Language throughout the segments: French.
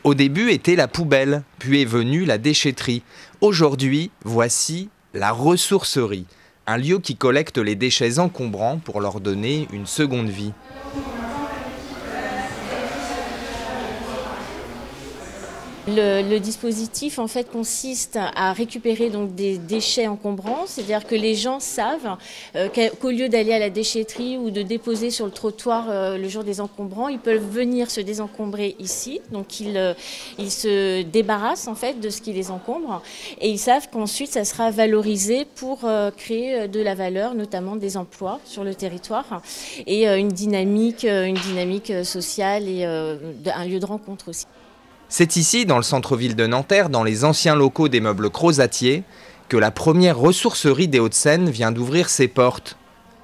Au début était la poubelle, puis est venue la déchetterie. Aujourd'hui, voici la ressourcerie, un lieu qui collecte les déchets encombrants pour leur donner une seconde vie. Le dispositif en fait consiste à récupérer donc des déchets encombrants, c'est-à-dire que les gens savent qu'au lieu d'aller à la déchetterie ou de déposer sur le trottoir le jour des encombrants, ils peuvent venir se désencombrer ici. Donc ils se débarrassent en fait de ce qui les encombre et ils savent qu'ensuite ça sera valorisé pour créer de la valeur, notamment des emplois sur le territoire et une dynamique sociale et un lieu de rencontre aussi. C'est ici, dans le centre-ville de Nanterre, dans les anciens locaux des meubles Crozatier, que la première ressourcerie des Hauts-de-Seine vient d'ouvrir ses portes.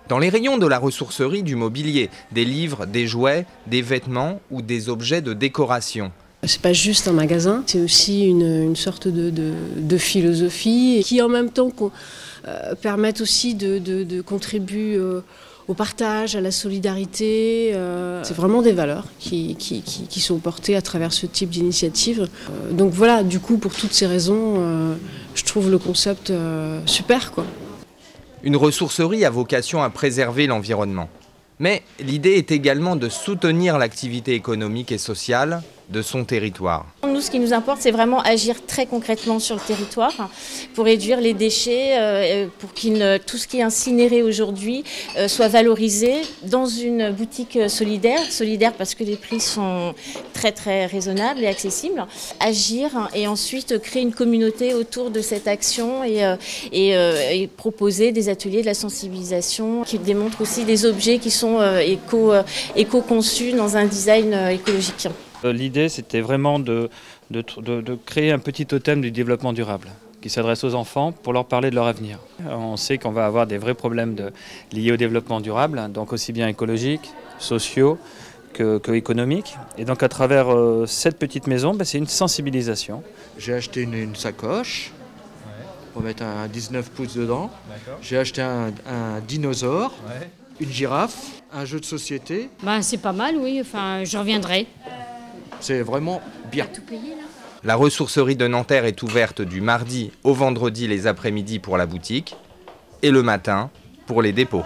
Dans les rayons de la ressourcerie, du mobilier, des livres, des jouets, des vêtements ou des objets de décoration. C'est pas juste un magasin, c'est aussi une sorte de philosophie qui en même temps permettent aussi de contribuer au partage, à la solidarité. C'est vraiment des valeurs qui sont portées à travers ce type d'initiative. Donc voilà, du coup, pour toutes ces raisons, je trouve le concept super, quoi. Une ressourcerie a vocation à préserver l'environnement. Mais l'idée est également de soutenir l'activité économique et sociale de son territoire. Nous, ce qui nous importe, c'est vraiment agir très concrètement sur le territoire pour réduire les déchets, pour tout ce qui est incinéré aujourd'hui soit valorisé dans une boutique solidaire parce que les prix sont très très raisonnables et accessibles. Agir et ensuite créer une communauté autour de cette action et proposer des ateliers de la sensibilisation qui démontrent aussi des objets qui sont éco-conçus dans un design écologique. L'idée, c'était vraiment de créer un petit totem du développement durable qui s'adresse aux enfants pour leur parler de leur avenir. On sait qu'on va avoir des vrais problèmes liés au développement durable, donc aussi bien écologiques, sociaux que économiques. Et donc à travers cette petite maison, c'est une sensibilisation. J'ai acheté une sacoche pour mettre un 19 pouces dedans. J'ai acheté un dinosaure, une girafe, un jeu de société. C'est pas mal, oui. Enfin, je reviendrai. C'est vraiment bien. La ressourcerie de Nanterre est ouverte du mardi au vendredi les après-midi pour la boutique et le matin pour les dépôts.